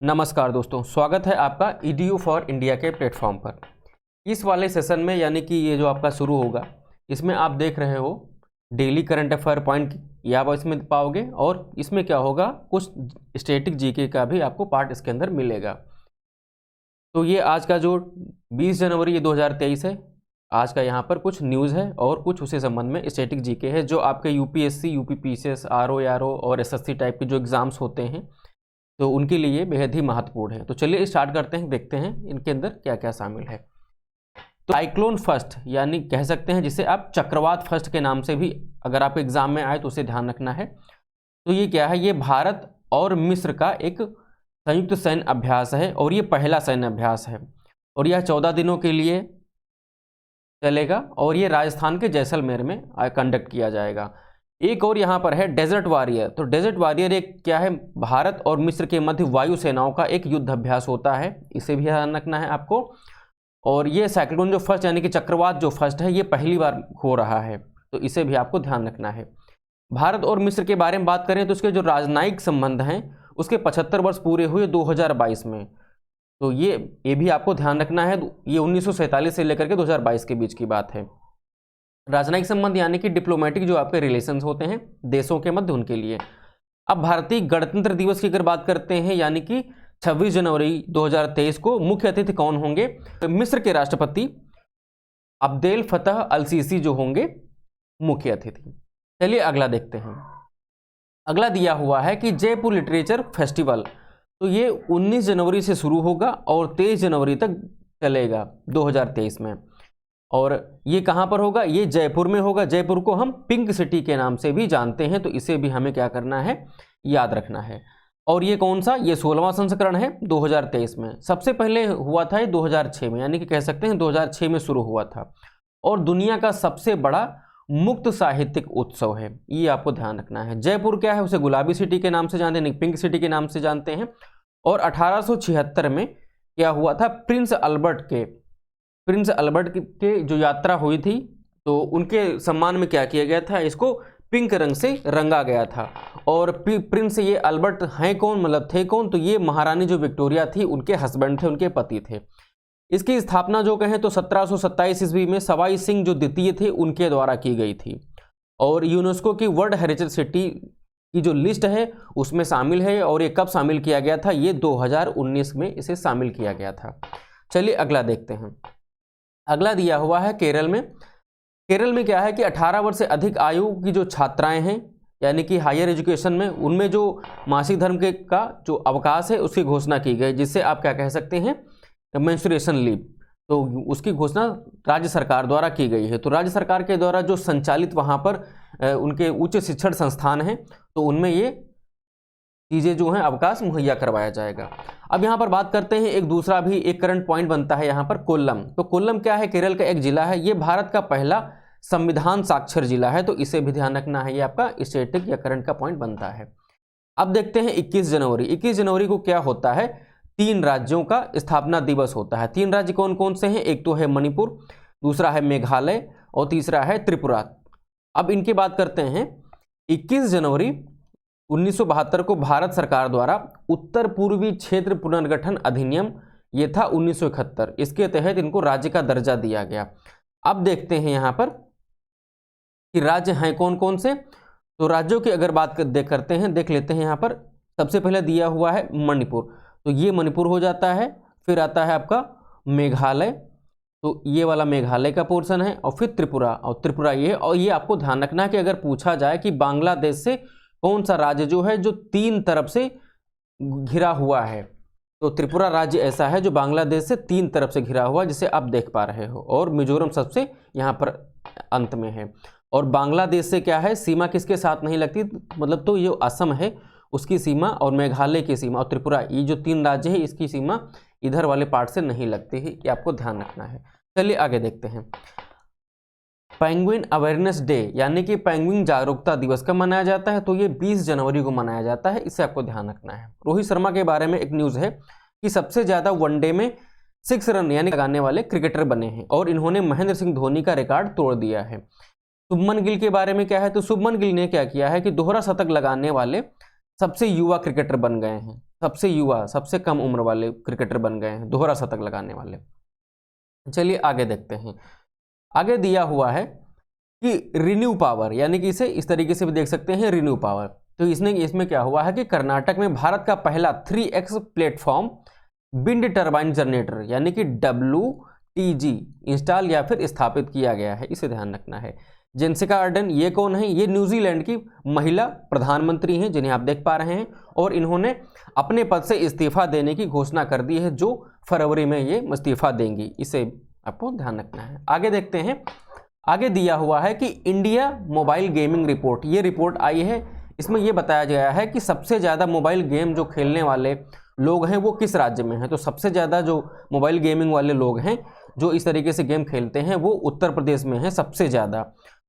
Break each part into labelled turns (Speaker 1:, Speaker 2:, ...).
Speaker 1: नमस्कार दोस्तों, स्वागत है आपका EDU फॉर इंडिया के प्लेटफॉर्म पर। इस वाले सेशन में यानी कि ये जो आपका शुरू होगा, इसमें आप देख रहे हो डेली करंट अफेयर पॉइंट ये आप इसमें पाओगे और इसमें क्या होगा, कुछ स्टैटिक जीके का भी आपको पार्ट इसके अंदर मिलेगा। तो ये आज का जो 20 जनवरी 2023 है, आज का यहाँ पर कुछ न्यूज़ है और कुछ उसी संबंध में स्टैटिक जीके है जो आपके यूपीएससी, यूपीपीसीएस, आरओ और एसएससी टाइप के जो एग्ज़ाम्स होते हैं तो उनके लिए बेहद ही महत्वपूर्ण है। तो चलिए स्टार्ट करते हैं, देखते हैं इनके अंदर क्या क्या शामिल है। तो साइक्लोन फर्स्ट यानी कह सकते हैं जिसे आप चक्रवात फर्स्ट के नाम से भी अगर आप एग्जाम में आए तो उसे ध्यान रखना है। तो ये क्या है, ये भारत और मिस्र का एक संयुक्त सैन्य अभ्यास है और ये पहला सैन्य अभ्यास है और यह 14 दिनों के लिए चलेगा और ये राजस्थान के जैसलमेर में कंडक्ट किया जाएगा। एक और यहाँ पर है डेजर्ट वॉरियर। तो डेजर्ट वॉरियर एक क्या है, भारत और मिस्र के मध्य वायु सेनाओं का एक युद्ध अभ्यास होता है, इसे भी ध्यान रखना है आपको। और ये साइक्लोन जो फर्स्ट यानी कि चक्रवात जो फर्स्ट है, ये पहली बार हो रहा है, तो इसे भी आपको ध्यान रखना है। भारत और मिस्र के बारे में बात करें तो उसके जो राजनयिक संबंध हैं उसके 75 वर्ष पूरे हुए 2022 में, तो ये भी आपको ध्यान रखना है। ये 1947 से लेकर के 2022 के बीच की बात है। राजनयिक संबंध यानी कि डिप्लोमेटिक जो आपके रिलेशंस होते हैं देशों के मध्य, उनके लिए। अब भारतीय गणतंत्र दिवस की अगर बात करते हैं यानी कि 26 जनवरी 2023 को मुख्य अतिथि कौन होंगे, तो मिस्र के राष्ट्रपति अब्देल फतह अल सीसी जो होंगे मुख्य अतिथि। चलिए अगला देखते हैं। अगला दिया हुआ है कि जयपुर लिटरेचर फेस्टिवल, तो ये 19 जनवरी से शुरू होगा और 23 जनवरी तक चलेगा 2023 में। और ये कहाँ पर होगा, ये जयपुर में होगा। जयपुर को हम पिंक सिटी के नाम से भी जानते हैं, तो इसे भी हमें क्या करना है, याद रखना है। और ये कौन सा, ये 16वां संस्करण है 2023 में। सबसे पहले हुआ था ये 2006 में, यानी कि कह सकते हैं 2006 में शुरू हुआ था और दुनिया का सबसे बड़ा मुक्त साहित्यिक उत्सव है, ये आपको ध्यान रखना है। जयपुर क्या है, उसे गुलाबी सिटी के नाम से जानते हैं, पिंक सिटी के नाम से जानते हैं। और 1876 में क्या हुआ था, प्रिंस अल्बर्ट के जो यात्रा हुई थी तो उनके सम्मान में क्या किया गया था, इसको पिंक रंग से रंगा गया था। और प्रिंस ये अल्बर्ट हैं कौन, मतलब थे कौन, तो ये महारानी जो विक्टोरिया थी उनके हस्बैंड थे, उनके पति थे। इसकी स्थापना जो कहें तो 1727 ईस्वी में सवाई सिंह जो द्वितीय थे उनके द्वारा की गई थी और यूनेस्को की वर्ल्ड हेरिटेज सिटी की जो लिस्ट है उसमें शामिल है। और ये कब शामिल किया गया था, ये 2019 में इसे शामिल किया गया था। चलिए अगला देखते हैं। अगला दिया हुआ है केरल में। केरल में क्या है कि 18 वर्ष से अधिक आयु की जो छात्राएं हैं यानी कि हायर एजुकेशन में, उनमें जो मासिक धर्म के का जो अवकाश है उसकी घोषणा की गई, जिससे आप क्या कह सकते हैं, मेंस्ट्रुएशन लीव। तो उसकी घोषणा राज्य सरकार द्वारा की गई है। तो राज्य सरकार के द्वारा जो संचालित वहाँ पर उनके उच्च शिक्षण संस्थान हैं तो उनमें ये चीज़ें जो हैं अवकाश मुहैया करवाया जाएगा। अब यहाँ पर बात करते हैं, एक दूसरा भी एक करंट पॉइंट बनता है यहाँ पर, कोल्लम। तो कोल्लम क्या है, केरल का एक जिला है, ये भारत का पहला संविधान साक्षर जिला है, तो इसे भी ध्यान रखना है, ये आपका स्टैटिक या करंट का पॉइंट बनता है। अब देखते हैं 21 जनवरी। 21 जनवरी को क्या होता है, 3 राज्यों का स्थापना दिवस होता है। 3 राज्य कौन कौन से हैं, एक तो है मणिपुर, दूसरा है मेघालय और तीसरा है त्रिपुरा। अब इनकी बात करते हैं। 21 जनवरी 1972 को भारत सरकार द्वारा उत्तर पूर्वी क्षेत्र पुनर्गठन अधिनियम, ये था 1971, इसके तहत इनको राज्य का दर्जा दिया गया। अब देखते हैं यहाँ पर कि राज्य हैं कौन कौन से। तो राज्यों की अगर बात करते हैं, देख लेते हैं। यहाँ पर सबसे पहले दिया हुआ है मणिपुर, तो ये मणिपुर हो जाता है। फिर आता है आपका मेघालय, तो ये वाला मेघालय का पोर्शन है। और फिर त्रिपुरा, और त्रिपुरा ये है। और ये आपको ध्यान रखना है कि अगर पूछा जाए कि बांग्लादेश से कौन सा राज्य जो है जो 3 तरफ से घिरा हुआ है, तो त्रिपुरा राज्य ऐसा है जो बांग्लादेश से 3 तरफ से घिरा हुआ है, जिसे आप देख पा रहे हो। और मिजोरम सबसे यहाँ पर अंत में है। और बांग्लादेश से क्या है, सीमा किसके साथ नहीं लगती, मतलब तो ये असम है उसकी सीमा और मेघालय की सीमा और त्रिपुरा, ये जो 3 राज्य है इसकी सीमा इधर वाले पार्ट से नहीं लगती है, ये आपको ध्यान रखना है। चलिए आगे देखते हैं। पेंगुइन अवेयरनेस डे यानी कि पेंगुइन जागरूकता दिवस कब मनाया जाता है, तो ये 20 जनवरी को मनाया जाता है, इसे आपको ध्यान रखना है। रोहित शर्मा के बारे में एक न्यूज़ है कि सबसे ज़्यादा वनडे में 6 रन यानी लगाने वाले क्रिकेटर बने हैं और इन्होंने महेंद्र सिंह धोनी का रिकॉर्ड तोड़ दिया है। शुभमन गिल के बारे में क्या है, तो शुभमन गिल ने क्या किया है कि दोहरा शतक लगाने वाले सबसे युवा क्रिकेटर बन गए हैं। सबसे युवा, सबसे कम उम्र वाले क्रिकेटर बन गए हैं, दोहरा शतक लगाने वाले। चलिए आगे देखते हैं। आगे दिया हुआ है कि रिन्यू पावर, यानी कि इसे इस तरीके से भी देख सकते हैं, रिन्यू पावर। तो इसमें क्या हुआ है कि कर्नाटक में भारत का पहला 3x platform wind turbine generator यानी कि WTG इंस्टॉल या फिर स्थापित किया गया है, इसे ध्यान रखना है। जेसिका अर्डन ये कौन है? ये न्यूजीलैंड की महिला प्रधानमंत्री हैं जिन्हें आप देख पा रहे हैं, और इन्होंने अपने पद से इस्तीफा देने की घोषणा कर दी है, जो फरवरी में ये इस्तीफा देंगी, इसे आपको ध्यान रखना है। आगे देखते हैं। आगे दिया हुआ है कि इंडिया मोबाइल गेमिंग रिपोर्ट, ये रिपोर्ट आई है, इसमें यह बताया गया है कि सबसे ज़्यादा मोबाइल गेम जो खेलने वाले लोग हैं वो किस राज्य में हैं। तो सबसे ज़्यादा जो मोबाइल गेमिंग वाले लोग हैं जो इस तरीके से गेम खेलते हैं वो उत्तर प्रदेश में है सबसे ज़्यादा,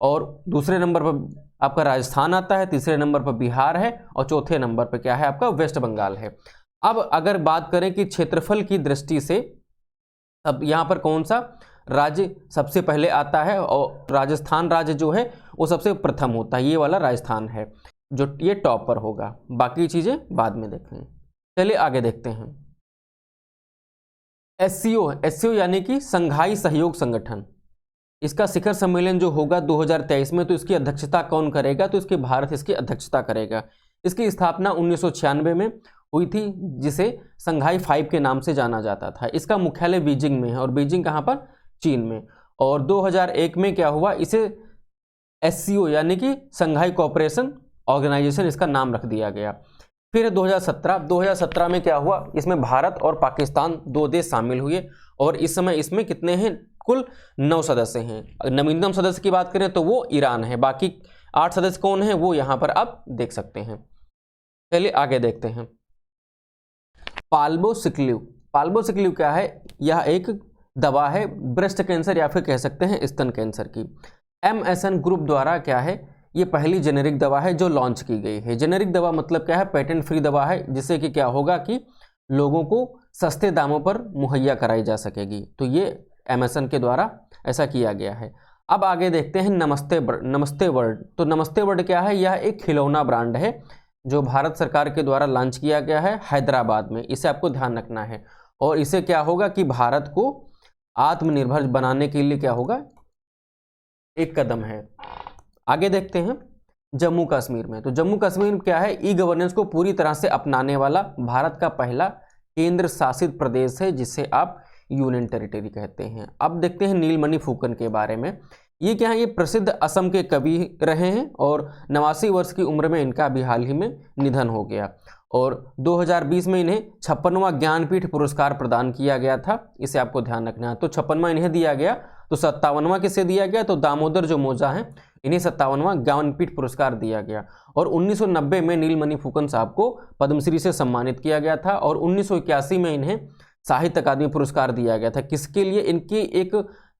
Speaker 1: और दूसरे नंबर पर आपका राजस्थान आता है, तीसरे नंबर पर बिहार है, और चौथे नंबर पर क्या है आपका वेस्ट बंगाल है। अब अगर बात करें कि क्षेत्रफल की दृष्टि से, अब यहाँ पर कौन सा राज्य सबसे पहले आता है, और राजस्थान राज्य जो है वो सबसे प्रथम होता है, ये वाला राजस्थान है जो ये टॉप पर होगा, बाकी चीज़ें बाद में देखेंगे। चलिए आगे देखते हैं। SCO यानी कि संघाई सहयोग संगठन, इसका शिखर सम्मेलन जो होगा 2023 में, तो इसकी अध्यक्षता कौन करेगा? तो इसकी भारत इसकी अध्यक्षता करेगा। इसकी स्थापना 1996 में हुई थी, जिसे संघाई 5 के नाम से जाना जाता था। इसका मुख्यालय बीजिंग में है, और बीजिंग कहाँ पर? चीन में। और 2001 में क्या हुआ, इसे SCO यानी कि संघाई कोऑपरेशन ऑर्गेनाइजेशन इसका नाम रख दिया गया। फिर 2017 में क्या हुआ, इसमें भारत और पाकिस्तान 2 देश शामिल हुए, और इस समय इसमें कितने हैं? कुल 9 सदस्य हैं। नवीनतम सदस्य की बात करें तो वो ईरान है, बाकी 8 सदस्य कौन है वो यहाँ पर आप देख सकते हैं। चलिए आगे देखते हैं। पाल्बोसिक्लिव क्या है? यह एक दवा है ब्रेस्ट कैंसर या फिर कह सकते हैं स्तन कैंसर की। MSN ग्रुप द्वारा क्या है, ये पहली जेनेरिक दवा है जो लॉन्च की गई है। जेनेरिक दवा मतलब क्या है? पेटेंट फ्री दवा है, जिससे कि क्या होगा कि लोगों को सस्ते दामों पर मुहैया कराई जा सकेगी। तो ये MSN के द्वारा ऐसा किया गया है। अब आगे देखते हैं नमस्ते वर्ड। तो नमस्ते वर्ड क्या है? यह एक खिलौना ब्रांड है जो भारत सरकार के द्वारा लॉन्च किया गया है हैदराबाद में, इसे आपको ध्यान रखना है। और इसे क्या होगा कि भारत को आत्मनिर्भर बनाने के लिए क्या होगा, एक कदम है। आगे देखते हैं जम्मू कश्मीर में। तो जम्मू कश्मीर क्या है? ई गवर्नेंस को पूरी तरह से अपनाने वाला भारत का पहला केंद्र शासित प्रदेश है, जिसे आप यूनियन टेरिटरी कहते हैं। अब देखते हैं नीलमणि फुकन के बारे में। ये क्या है? ये प्रसिद्ध असम के कवि रहे हैं, और 89 वर्ष की उम्र में इनका अभी हाल ही में निधन हो गया, और 2020 में इन्हें 56वां ज्ञानपीठ पुरस्कार प्रदान किया गया था, इसे आपको ध्यान रखना है। तो 56वां इन्हें दिया गया, तो 57वां किसे दिया गया? तो दामोदर जो मोजा हैं इन्हें 57वां ज्ञानपीठ पुरस्कार दिया गया। और 1990 में नीलमणि फुकन साहब को पद्मश्री से सम्मानित किया गया था, और 1981 में इन्हें साहित्य अकादमी पुरस्कार दिया गया था। किसके लिए? इनकी एक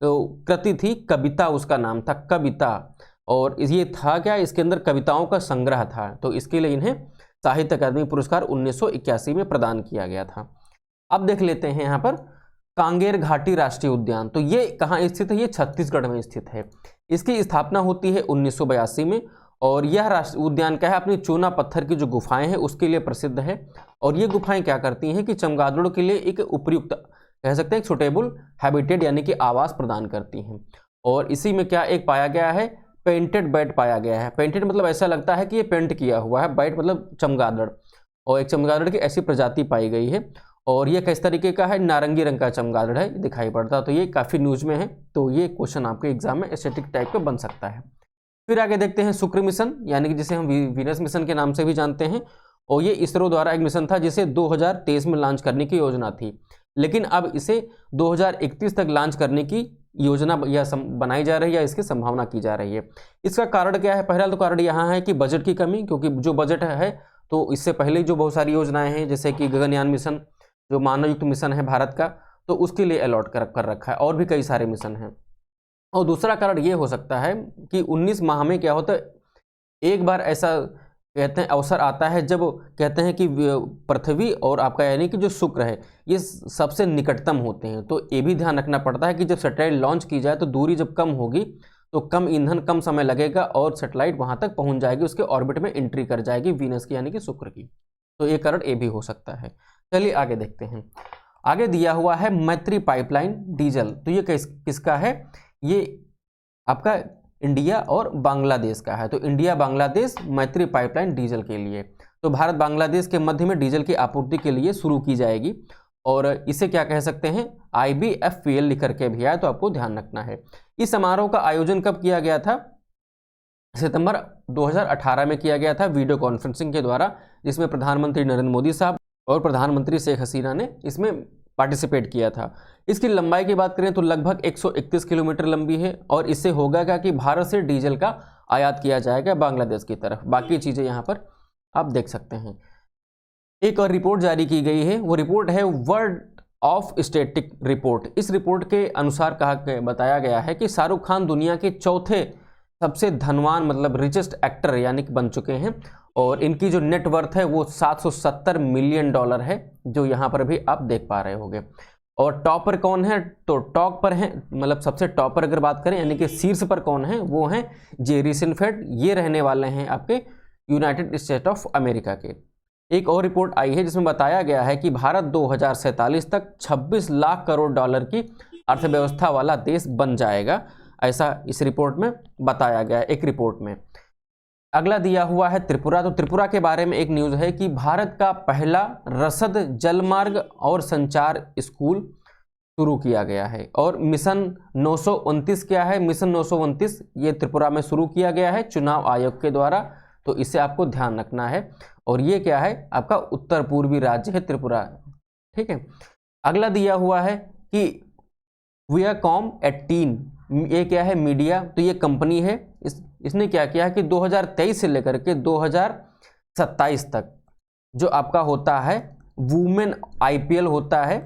Speaker 1: कृति थी कविता, उसका नाम था कविता, और ये था क्या, इसके अंदर कविताओं का संग्रह था, तो इसके लिए इन्हें साहित्य अकादमी पुरस्कार 1981 में प्रदान किया गया था। अब देख लेते हैं यहाँ पर कांगेर घाटी राष्ट्रीय उद्यान। तो ये कहाँ स्थित है? ये छत्तीसगढ़ में स्थित है। इसकी स्थापना होती है 1982 में, और यह राष्ट्रीय उद्यान क्या है, अपनी चूना पत्थर की जो गुफाएं हैं उसके लिए प्रसिद्ध है। और ये गुफाएं क्या करती हैं कि चमगादड़ों के लिए एक उपयुक्त, कह सकते हैं सुटेबल हैबिटेट यानी कि आवास प्रदान करती हैं। और इसी में क्या एक पाया गया है, पेंटेड बैट पाया गया है। पेंटेड मतलब ऐसा लगता है कि ये पेंट किया हुआ है, बैट मतलब चमगादड़, और एक चमगादड़ की ऐसी प्रजाति पाई गई है, और ये किस तरीके का है? नारंगी रंग का चमगादड़ है, दिखाई पड़ता। तो ये काफ़ी न्यूज में है, तो ये क्वेश्चन आपके एग्जाम में एस्थेटिक टाइप का बन सकता है। फिर आगे देखते हैं शुक्र मिशन, यानी कि जिसे हम वीनस मिशन के नाम से भी जानते हैं, और ये इसरो द्वारा एक मिशन था जिसे 2023 में लॉन्च करने की योजना थी, लेकिन अब इसे 2031 तक लॉन्च करने की योजना या बनाई जा रही है, या इसकी संभावना की जा रही है। इसका कारण क्या है? पहला तो कारण यहाँ है कि बजट की कमी, क्योंकि जो बजट है तो इससे पहले जो बहुत सारी योजनाएं हैं, जैसे कि गगनयान मिशन जो मानवयुक्त मिशन है भारत का, तो उसके लिए अलॉट कर रखा है, और भी कई सारे मिशन हैं। और दूसरा कारण ये हो सकता है कि 19 माह में क्या होता है, एक बार ऐसा कहते हैं अवसर आता है जब कहते हैं कि पृथ्वी और आपका यानी कि जो शुक्र है ये सबसे निकटतम होते हैं। तो ये भी ध्यान रखना पड़ता है कि जब सैटेलाइट लॉन्च की जाए तो दूरी जब कम होगी तो कम ईंधन कम समय लगेगा, और सैटेलाइट वहाँ तक पहुँच जाएगी, उसके ऑर्बिट में एंट्री कर जाएगी वीनस की यानी कि शुक्र की। तो ये कारण ए भी हो सकता है। चलिए आगे देखते हैं। आगे दिया हुआ है मैत्री पाइपलाइन डीजल, तो ये किसका है? ये आपका इंडिया और बांग्लादेश का है। तो इंडिया बांग्लादेश मैत्री पाइपलाइन डीजल के लिए, तो भारत बांग्लादेश के मध्य में डीजल की आपूर्ति के लिए शुरू की जाएगी, और इसे क्या कह सकते हैं? IBFPL लिख करके भी आया, तो आपको ध्यान रखना है। इस समारोह का आयोजन कब किया गया था? सितंबर 2018 में किया गया था वीडियो कॉन्फ्रेंसिंग के द्वारा, जिसमें प्रधानमंत्री नरेंद्र मोदी साहब और प्रधानमंत्री शेख हसीना ने इसमें पार्टिसिपेट किया था। इसकी लंबाई की बात करें तो लगभग 131 किलोमीटर लंबी है, और इससे होगा क्या कि भारत से डीजल का आयात किया जाएगा बांग्लादेश की तरफ। बाकी चीज़ें यहाँ पर आप देख सकते हैं। एक और रिपोर्ट जारी की गई है, वो रिपोर्ट है वर्ल्ड ऑफ स्टेटिक रिपोर्ट। इस रिपोर्ट के अनुसार बताया गया है कि शाहरुख खान दुनिया के चौथे सबसे धनवान मतलब रिचेस्ट एक्टर यानी कि बन चुके हैं, और इनकी जो नेटवर्थ है वो $770 मिलियन है, जो यहाँ पर भी आप देख पा रहे होंगे। और टॉप पर कौन है? तो टॉप पर है, मतलब सबसे टॉप पर अगर बात करें यानी कि शीर्ष पर कौन है, वो हैं जेरी सिनफेल्ड। ये रहने वाले हैं आपके यूनाइटेड स्टेट ऑफ अमेरिका के। एक और रिपोर्ट आई है जिसमें बताया गया है कि भारत 2047 तक $26 लाख करोड़ की अर्थव्यवस्था वाला देश बन जाएगा, ऐसा इस रिपोर्ट में बताया गया है, एक रिपोर्ट में। अगला दिया हुआ है त्रिपुरा। तो त्रिपुरा के बारे में एक न्यूज़ है कि भारत का पहला रसद जलमार्ग और संचार स्कूल शुरू किया गया है, और मिशन 929 क्या है? मिशन 929 ये त्रिपुरा में शुरू किया गया है चुनाव आयोग के द्वारा, तो इसे आपको ध्यान रखना है। और ये क्या है? आपका उत्तर पूर्वी राज्य है त्रिपुरा, ठीक है। अगला दिया हुआ है कि वियाकॉम 18, ये क्या है? मीडिया। तो ये कंपनी है, इसने क्या किया है कि 2023 से लेकर के 2027 तक जो आपका होता है वुमेन IPL होता है,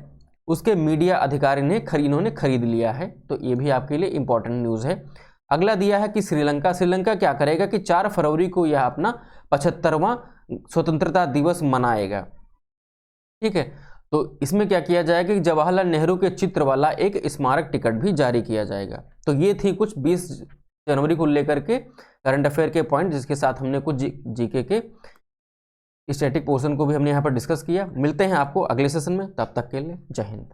Speaker 1: उसके मीडिया अधिकारी ने इन्होंने खरीद लिया है, तो ये भी आपके लिए इंपॉर्टेंट न्यूज़ है। अगला दिया है कि श्रीलंका क्या करेगा कि 4 फरवरी को यह अपना 75वां स्वतंत्रता दिवस मनाएगा, ठीक है। तो इसमें क्या किया जाएगा कि जवाहरलाल नेहरू के चित्र वाला एक स्मारक टिकट भी जारी किया जाएगा। तो ये थी कुछ 20 जनवरी को लेकर के करंट अफेयर के पॉइंट, जिसके साथ हमने कुछ जीके के स्टैटिक पोर्शन को भी हमने यहाँ पर डिस्कस किया। मिलते हैं आपको अगले सेशन में, तब तक के लिए जय हिंद।